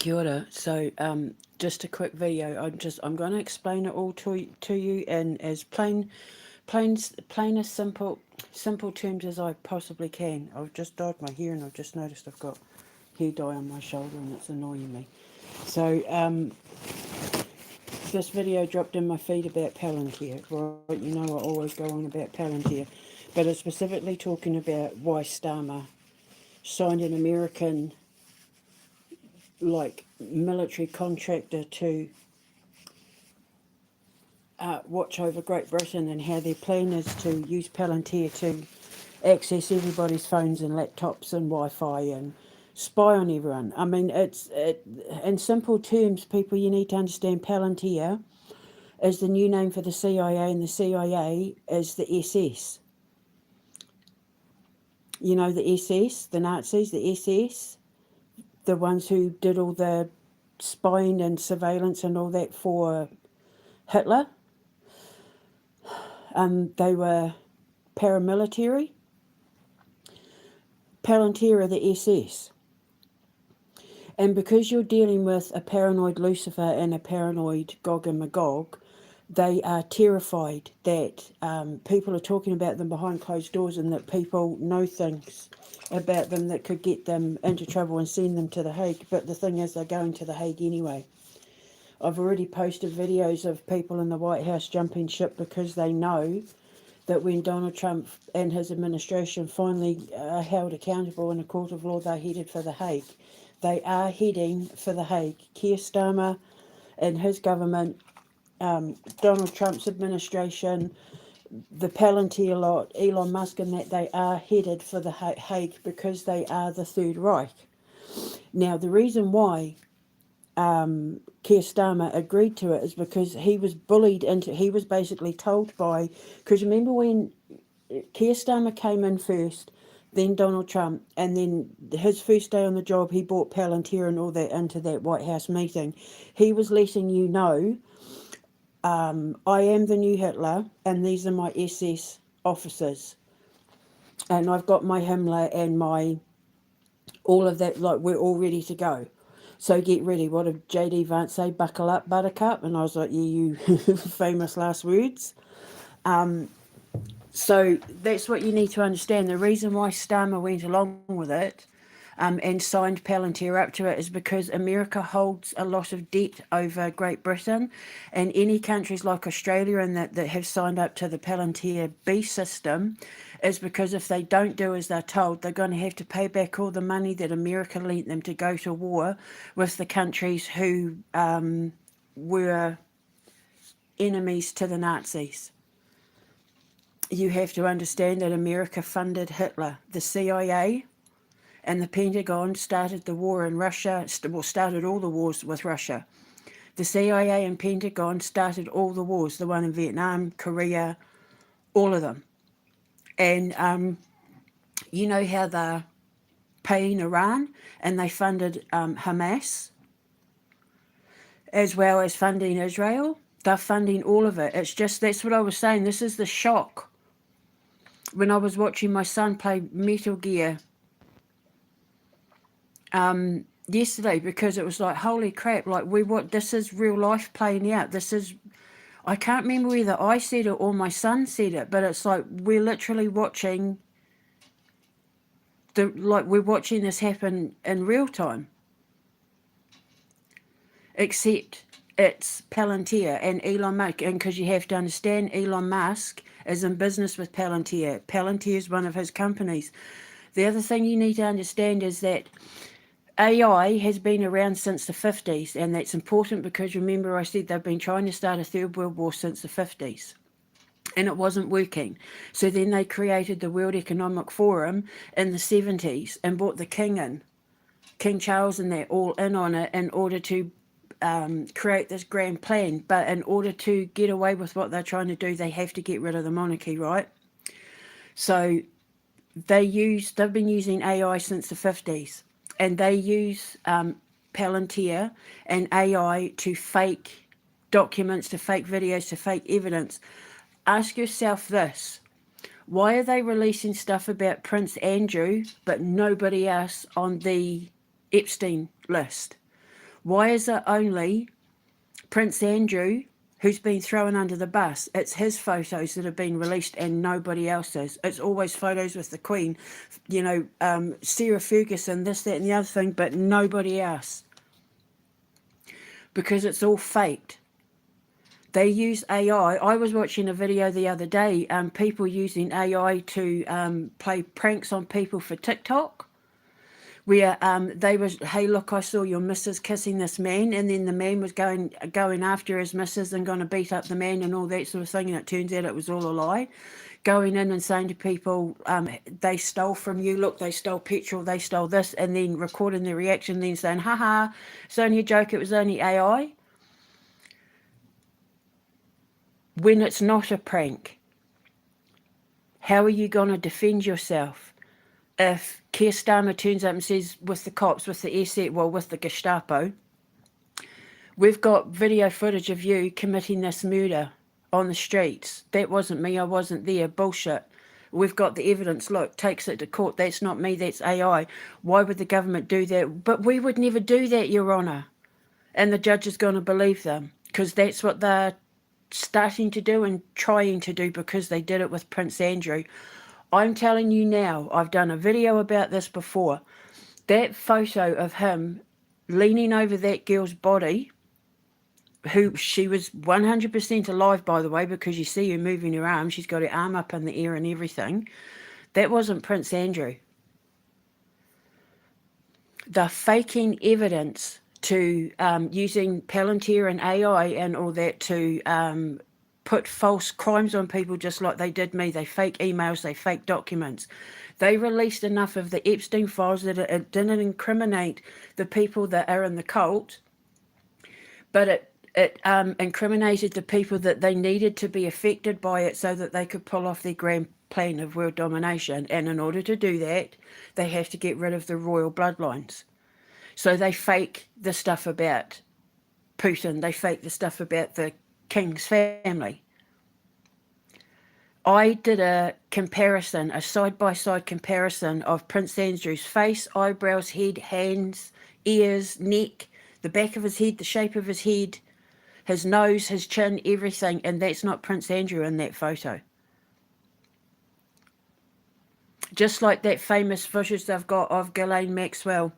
Kia ora. So, just a quick video. I'm going to explain it all to you in as plain as simple terms as I possibly can. I've just dyed my hair and I've just noticed I've got hair dye on my shoulder and it's annoying me. So, this video dropped in my feed about Palantir, right? You know I always go on about Palantir, but it's specifically talking about why Starmer signed an American military contractor to watch over Great Britain, and how their plan is to use Palantir to access everybody's phones and laptops and Wi-Fi and spy on everyone. I mean, in simple terms, people, you need to understand Palantir is the new name for the CIA, and the CIA is the SS. You know the SS, the Nazis, the SS, the ones who did all the spying and surveillance and all that for Hitler. They were paramilitary. Palantir are the SS. And because you're dealing with a paranoid Lucifer and a paranoid Gog and Magog, they are terrified that people are talking about them behind closed doors, and that people know things about them that could get them into trouble and send them to The Hague. But the thing is, they're going to The Hague anyway. I've already posted videos of people in the White House jumping ship because they know that when Donald Trump and his administration finally are held accountable in a court of law, they're headed for The Hague. They are heading for The Hague. Keir Starmer and his government, Donald Trump's administration, the Palantir lot, Elon Musk, and that, they are headed for The Hague because they are the Third Reich. Now, the reason why Keir Starmer agreed to it is because he was bullied into, he was basically told by, because remember when Keir Starmer came in first, then Donald Trump, and then his first day on the job, he brought Palantir and all that into that White House meeting. He was letting you know, I am the new Hitler, and these are my SS officers. And I've got my Himmler and my, all of that, like, we're all ready to go. So get ready. What did J.D. Vance say? Buckle up, buttercup. And I was like, yeah, you famous last words. So that's what you need to understand. The reason why Starmer went along with it and signed Palantir up to it is because America holds a lot of debt over Great Britain, and any countries like Australia and that have signed up to the Palantir B system is because if they don't do as they're told, they're going to have to pay back all the money that America lent them to go to war with the countries who were enemies to the Nazis. You have to understand that America funded Hitler. The CIA and the Pentagon started the war in Russia, started all the wars with Russia. The CIA and Pentagon started all the wars, the one in Vietnam, Korea, all of them. And you know how they're paying Iran, and they funded Hamas, as well as funding Israel. They're funding all of it. It's just, that's what I was saying. This is the shock. When I was watching my son play Metal Gear yesterday, because it was like, holy crap, like, this is real life playing out. This is, I can't remember whether I said it or my son said it, but it's like we're literally watching we're watching this happen in real time. Except it's Palantir and Elon Musk, and because you have to understand, Elon Musk is in business with Palantir. Palantir is one of his companies. The other thing you need to understand is that AI has been around since the 50s, and that's important because remember I said they've been trying to start a Third World War since the 50s. And it wasn't working. So then they created the World Economic Forum in the 70s and brought the king in, King Charles and that, all in on it in order to create this grand plan. But in order to get away with what they're trying to do, they have to get rid of the monarchy, right? So they've been using AI since the 50s, and they use Palantir and AI to fake documents, to fake videos, to fake evidence. Ask yourself this: why are they releasing stuff about Prince Andrew but nobody else on the Epstein list? Why is it only Prince Andrew who's been thrown under the bus? It's his photos that have been released and nobody else's. It's always photos with the Queen, you know, Sarah Ferguson, this, that and the other thing, but nobody else. Because it's all faked. They use AI. I was watching a video the other day, people using AI to play pranks on people for TikTok, where they was, hey, look, I saw your missus kissing this man, and then the man was going after his missus and going to beat up the man and all that sort of thing, and it turns out it was all a lie. Going in and saying to people, they stole from you, look, they stole petrol, they stole this, and then recording their reaction, then saying, haha, it's only a joke, it was only AI. When it's not a prank, how are you going to defend yourself if Keir Starmer turns up and says, with the cops, with the SS, well, with the Gestapo, we've got video footage of you committing this murder on the streets. That wasn't me, I wasn't there, bullshit. We've got the evidence, look, takes it to court, that's not me, that's AI. Why would the government do that? But we would never do that, Your Honour. And the judge is going to believe them, because that's what they're starting to do and trying to do, because they did it with Prince Andrew. I'm telling you now, I've done a video about this before. That photo of him leaning over that girl's body, who she was 100% alive, by the way, because you see her moving her arm. She's got her arm up in the air and everything. That wasn't Prince Andrew. They're faking evidence to using Palantir and AI and all that to put false crimes on people, just like they did me. They fake emails, they fake documents. They released enough of the Epstein files that it didn't incriminate the people that are in the cult, but it incriminated the people that they needed to be affected by it so that they could pull off their grand plan of world domination. And in order to do that, they have to get rid of the royal bloodlines. So they fake the stuff about Putin. They fake the stuff about the king's family. I did a comparison, a side-by-side comparison of Prince Andrew's face, eyebrows, head, hands, ears, neck, the back of his head, the shape of his head, his nose, his chin, everything, and that's not Prince Andrew in that photo. Just like that famous footage they've got of Ghislaine Maxwell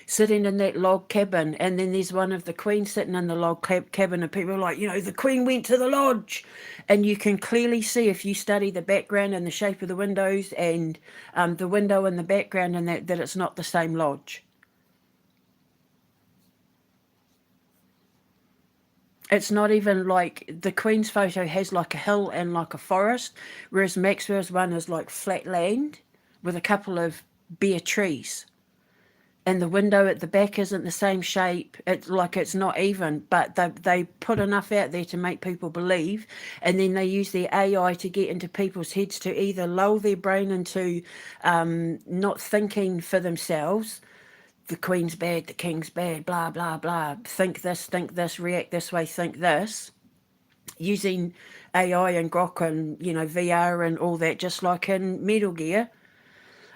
sitting in that log cabin, and then there's one of the Queen sitting in the log cabin, and people are like, you know, the Queen went to the lodge. And you can clearly see, if you study the background and the shape of the windows and the window in the background, and that it's not the same lodge. It's not even like the Queen's photo has like a hill and like a forest, whereas Maxwell's one is like flat land with a couple of bare trees. And the window at the back isn't the same shape. It's like it's not even, but they put enough out there to make people believe, and then they use their AI to get into people's heads to either lull their brain into not thinking for themselves. The Queen's bad, the King's bad, blah, blah, blah. Think this, react this way, think this. Using AI and Grok and, you know, VR and all that, just like in Metal Gear.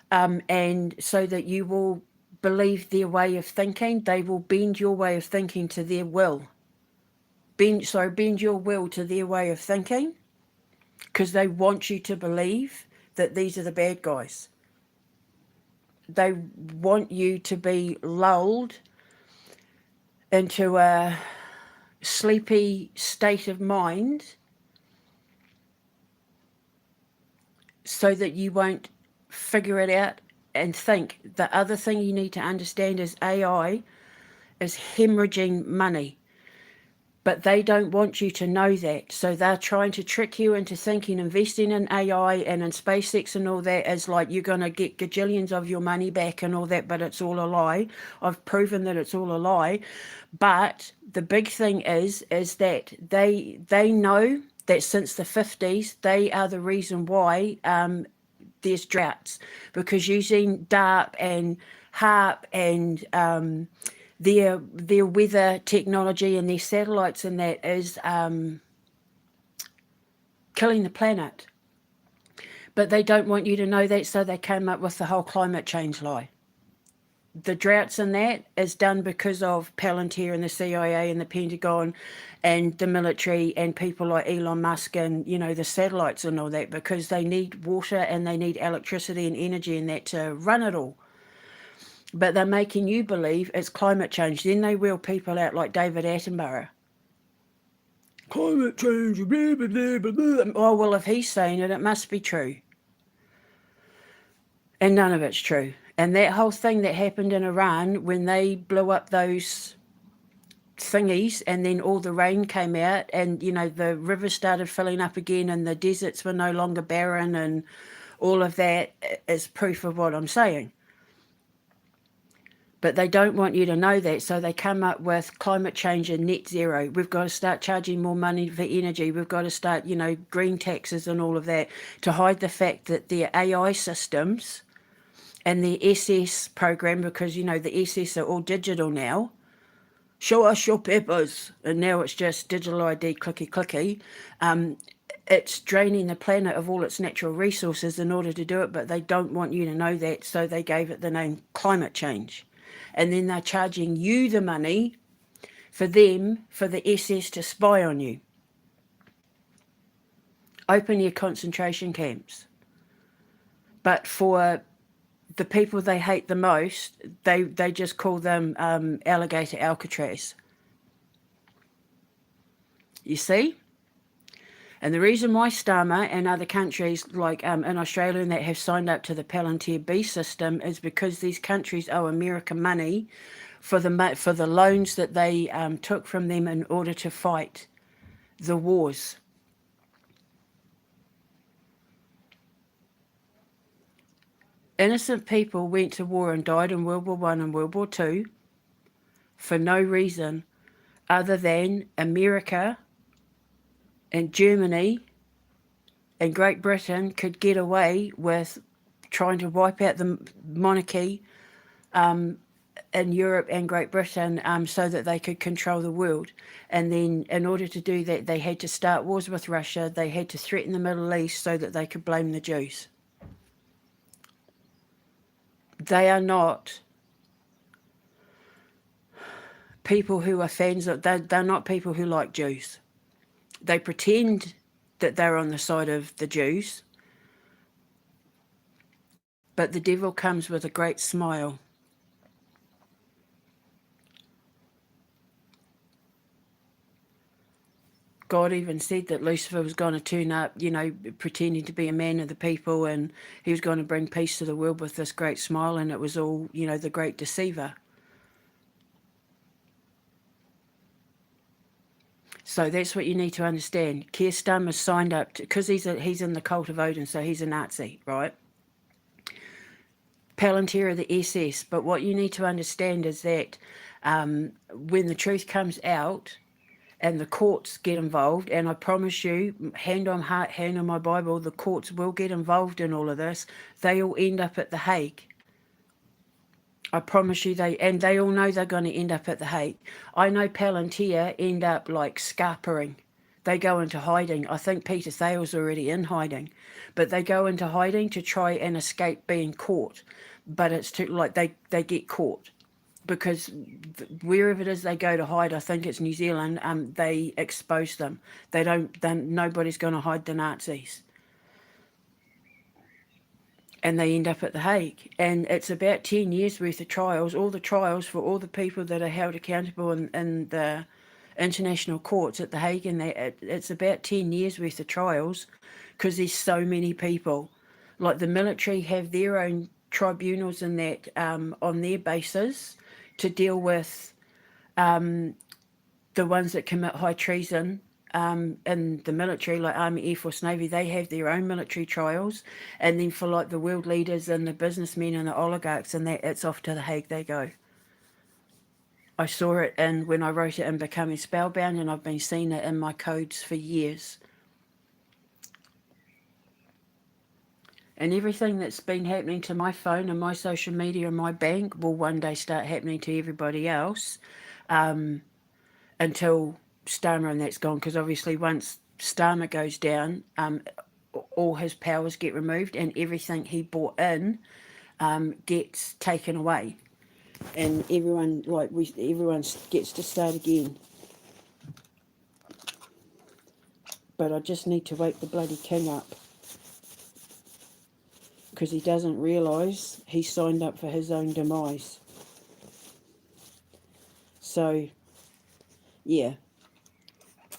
And so that you will believe their way of thinking. They will bend your way of thinking to their will. Bend your will to their way of thinking, because they want you to believe that these are the bad guys. They want you to be lulled into a sleepy state of mind so that you won't figure it out and think. The other thing you need to understand is AI is hemorrhaging money. But they don't want you to know that. So they're trying to trick you into thinking investing in AI and in SpaceX and all that is like you're going to get gajillions of your money back and all that, but it's all a lie. I've proven that it's all a lie. But the big thing is that they know that since the 50s, they are the reason why there's droughts, because using DARP and HARP and their weather technology and their satellites and that is killing the planet. But they don't want you to know that, so they came up with the whole climate change lie. the droughts and that is done because of Palantir and the CIA and the Pentagon and the military and people like Elon Musk and, you know, the satellites and all that, because they need water and they need electricity and energy and that to run it all. But they're making you believe it's climate change. Then they wheel people out like David Attenborough. Climate change, blah, blah, blah, blah, blah. Oh, well, if he's saying it, it must be true. And none of it's true. And that whole thing that happened in Iran when they blew up those thingies and then all the rain came out and, you know, the rivers started filling up again and the deserts were no longer barren and all of that is proof of what I'm saying. But they don't want you to know that, so they come up with climate change and net zero. We've got to start charging more money for energy. We've got to start, you know, green taxes and all of that to hide the fact that their AI systems and the SS program, because, you know, the SS are all digital now. Show us your papers. And now it's just digital ID, clicky, clicky. It's draining the planet of all its natural resources in order to do it, but they don't want you to know that, so they gave it the name climate change. And then they're charging you the money for them, for the SS to spy on you. Open your concentration camps. But for the people they hate the most, they just call them alligator Alcatraz. You see? And the reason why Starmer and other countries like in Australia and that have signed up to the Palantir B system is because these countries owe America money for the loans that they took from them in order to fight the wars. Innocent people went to war and died in World War I and World War II for no reason other than America and Germany and Great Britain could get away with trying to wipe out the monarchy in Europe and Great Britain so that they could control the world. And then in order to do that, they had to start wars with Russia. They had to threaten the Middle East so that they could blame the Jews. They are not people who are fans of, they're not people who like Jews. They pretend that they're on the side of the Jews, but the devil comes with a great smile. God even said that Lucifer was going to turn up, you know, pretending to be a man of the people, and he was going to bring peace to the world with this great smile, and it was all, you know, the great deceiver. So that's what you need to understand. Keir Starmer signed up because he's in the cult of Odin, so he's a Nazi, right? Palantir are the SS, but what you need to understand is that when the truth comes out and the courts get involved, and I promise you, hand on heart, hand on my Bible, the courts will get involved in all of this, they all end up at The Hague. I promise you, they all know they're going to end up at The Hague. I know Palantir end up like scarpering. They go into hiding. I think Peter Thale's already in hiding, but they go into hiding to try and escape being caught. But it's too, like they get caught because wherever it is they go to hide, I think it's New Zealand, they expose them. Nobody's going to hide the Nazis. And they end up at The Hague. And it's about 10 years worth of trials, all the trials for all the people that are held accountable in the international courts at The Hague. And it's about 10 years worth of trials because there's so many people. Like the military have their own tribunals and that on their bases to deal with the ones that commit high treason. In the military, like Army, Air Force, Navy, they have their own military trials. And then for like the world leaders and the businessmen and the oligarchs and that, it's off to The Hague they go. I saw it when I wrote it in Becoming Spellbound, and I've been seeing it in my codes for years. And everything that's been happening to my phone and my social media and my bank will one day start happening to everybody else until Starmer and that's gone, because obviously once Starmer goes down, all his powers get removed and everything he bought in gets taken away. and everyone everyone gets to start again. But I just need to wake the bloody king up, because he doesn't realise he signed up for his own demise. So, yeah,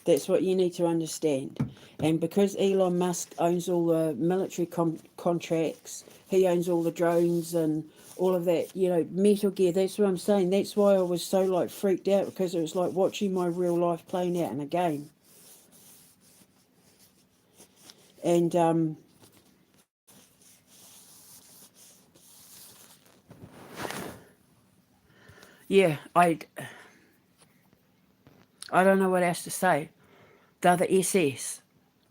that's what you need to understand. And because Elon Musk owns all the military contracts, he owns all the drones and all of that, Metal Gear, that's what I'm saying. That's why I was so, freaked out, because it was like watching my real life playing out in a game. And, yeah, I don't know what else to say. They're the SS.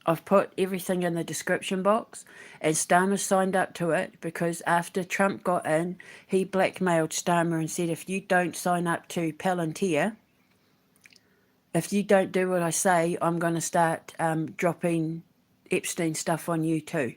I've put everything in the description box, and Starmer signed up to it because after Trump got in, he blackmailed Starmer and said, if you don't sign up to Palantir, if you don't do what I say, I'm going to start dropping Epstein stuff on you too.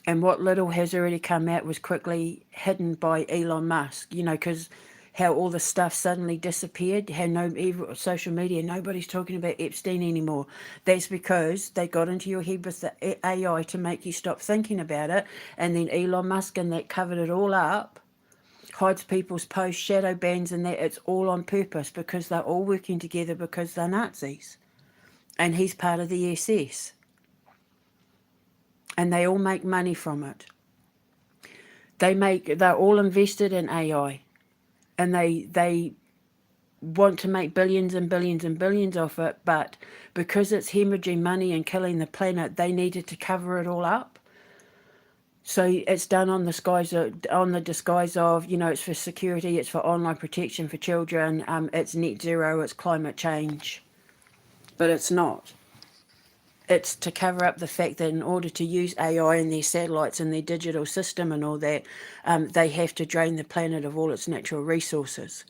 And what little has already come out was quickly hidden by Elon Musk, because how all the stuff suddenly disappeared, how social media, nobody's talking about Epstein anymore. That's because they got into your head with the AI to make you stop thinking about it, and then Elon Musk and that covered it all up, hides people's posts, shadow bans and that. It's all on purpose, because they're all working together because they're Nazis. And he's part of the SS. And they all make money from it. They're all invested in AI, and they want to make billions and billions and billions off it, but because it's hemorrhaging money and killing the planet, they needed to cover it all up. So it's done on the disguise of, it's for security, it's for online protection for children, it's net zero, it's climate change, but it's not. It's to cover up the fact that in order to use AI and their satellites and their digital system and all that, they have to drain the planet of all its natural resources.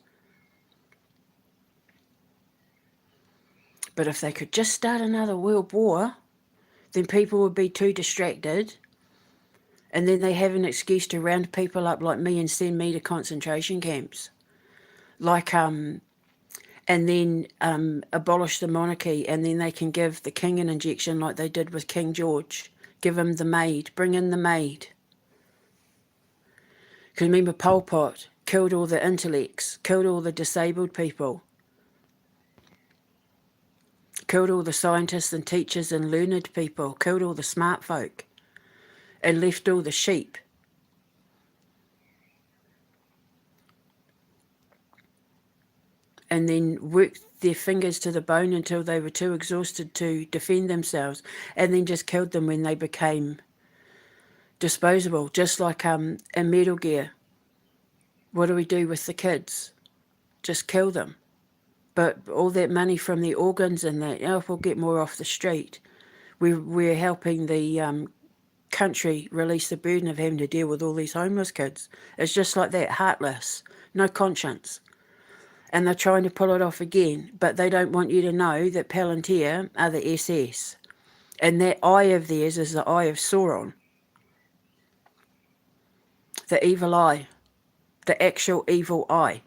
But if they could just start another world war, then people would be too distracted, and then they have an excuse to round people up like me and send me to concentration camps. And then abolish the monarchy, and then they can give the king an injection like they did with King George. Give him the maid. Bring in the maid. Because remember, Pol Pot killed all the intellects, killed all the disabled people, killed all the scientists and teachers and learned people, killed all the smart folk, and left all the sheep. And then worked their fingers to the bone until they were too exhausted to defend themselves, and then just killed them when they became disposable, just like in Metal Gear. What do we do with the kids? Just kill them. But all that money from the organs and that, we'll get more off the street. We're helping the country release the burden of having to deal with all these homeless kids. It's just like that, heartless, no conscience. And they're trying to pull it off again, but they don't want you to know that Palantir are the SS. And that eye of theirs is the eye of Sauron. The evil eye. The actual evil eye.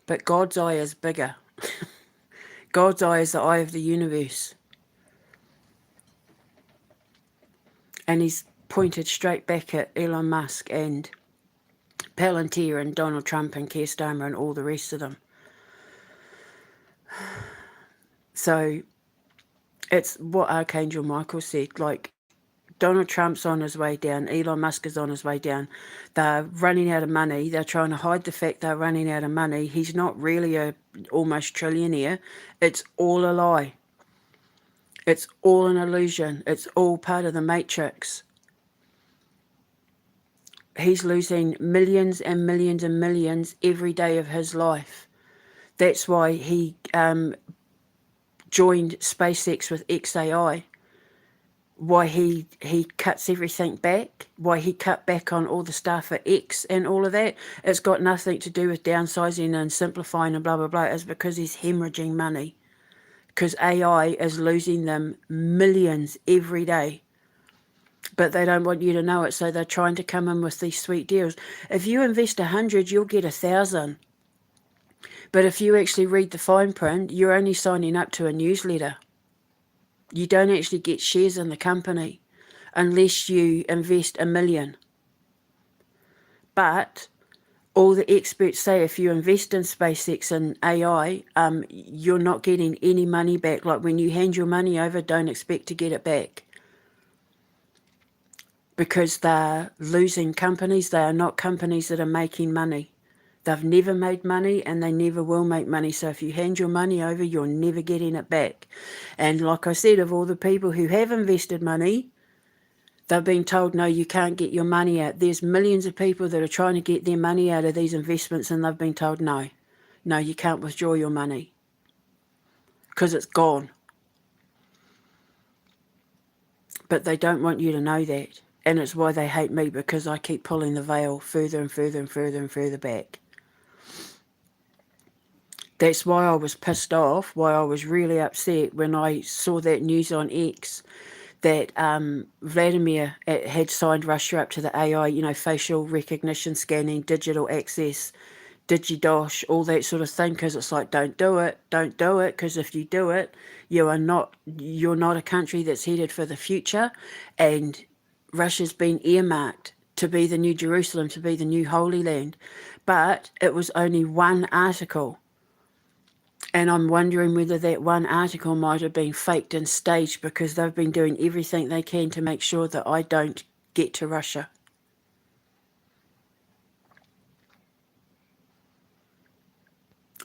But God's eye is bigger. God's eye is the eye of the universe. And he's pointed straight back at Elon Musk and Palantir and Donald Trump and Keir Starmer and all the rest of them. So it's what Archangel Michael said, Donald Trump's on his way down, Elon Musk is on his way down. They're running out of money. They're trying to hide the fact they're running out of money. He's not really a almost trillionaire. It's all a lie. It's all an illusion. It's all part of the matrix. He's losing millions and millions and millions every day of his life. That's why he joined SpaceX with XAI. Why he cuts everything back, why he cut back on all the stuff at X and all of that. It's got nothing to do with downsizing and simplifying and blah, blah, blah. It's because he's hemorrhaging money. Because AI is losing them millions every day. but they don't want you to know it, so they're trying to come in with these sweet deals. If you invest 100, you'll get 1,000. But if you actually read the fine print, you're only signing up to a newsletter. You don't actually get shares in the company unless you invest 1 million. But all the experts say if you invest in SpaceX and AI, you're not getting any money back. Like when you hand your money over, don't expect to get it back. Because they're losing companies. They are not companies that are making money. They've never made money and they never will make money. So if you hand your money over, you're never getting it back. And like I said, of all the people who have invested money, they've been told, no, you can't get your money out. There's millions of people that are trying to get their money out of these investments and they've been told, no, you can't withdraw your money because it's gone. But they don't want you to know that. And it's why they hate me, because I keep pulling the veil further and further and further and further back. That's why I was pissed off, why I was really upset when I saw that news on X that Vladimir had signed Russia up to the AI, facial recognition scanning, digital access, DigiDosh, all that sort of thing, because it's like, don't do it, because if you do it, you're not a country that's headed for the future, and Russia's been earmarked to be the new Jerusalem, to be the new Holy Land. But it was only one article. And I'm wondering whether that one article might have been faked and staged, because they've been doing everything they can to make sure that I don't get to Russia.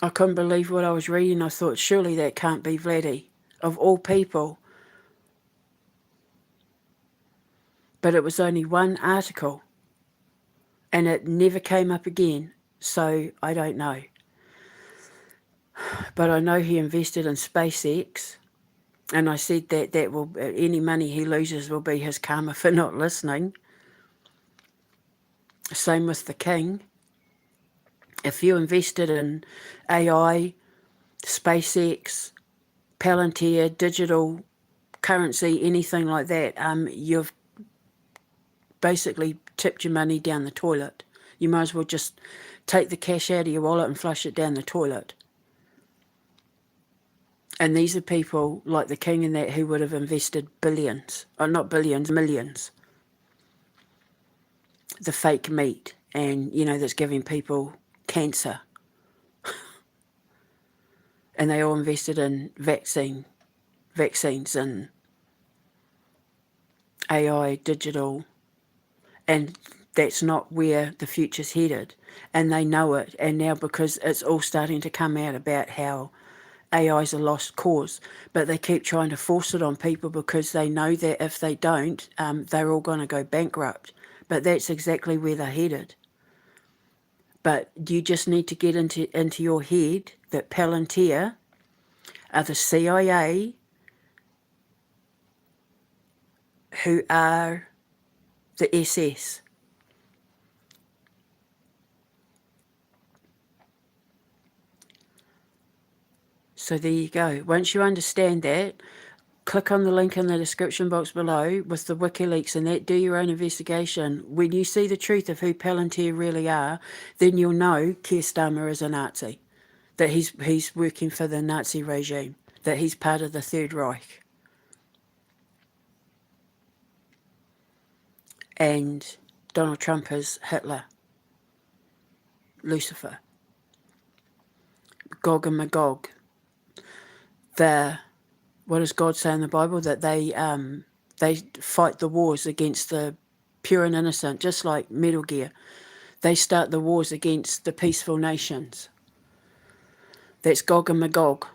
I couldn't believe what I was reading. I thought, surely that can't be Vladdy, of all people. But it was only one article. And it never came up again. So I don't know. But I know he invested in SpaceX, and I said that will, any money he loses will be his karma for not listening. Same with the king. If you invested in AI, SpaceX, Palantir, digital currency, anything like that, you've basically tipped your money down the toilet. You might as well just take the cash out of your wallet and flush it down the toilet. And these are people like the king and that who would have invested billions, or not billions, millions. The fake meat, and that's giving people cancer. And they all invested in vaccines and AI, digital, and that's not where the future's headed. And they know it. And now, because it's all starting to come out about how AI is a lost cause, but they keep trying to force it on people because they know that if they don't, they're all going to go bankrupt. But that's exactly where they're headed. But you just need to get into your head that Palantir are the CIA, who are the SS. So there you go. Once you understand that, click on the link in the description box below with the WikiLeaks and that. Do your own investigation. When you see the truth of who Palantir really are, then you'll know Keir Starmer is a Nazi, that he's working for the Nazi regime, that he's part of the Third Reich. And Donald Trump is Hitler, Lucifer, Gog and Magog. What does God say in the Bible? That they fight the wars against the pure and innocent, just like Metal Gear. They start the wars against the peaceful nations. That's Gog and Magog.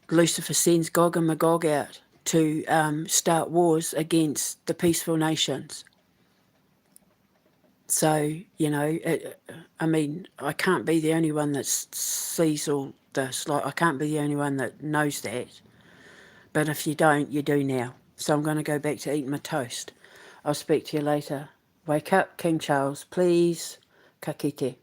Lucifer sends Gog and Magog out to start wars against the peaceful nations. So, I can't be the only one that sees all this. Like, I can't be the only one that knows that. But if you don't, you do now. So I'm going to go back to eating my toast. I'll speak to you later. Wake up, King Charles, please. Ka kite.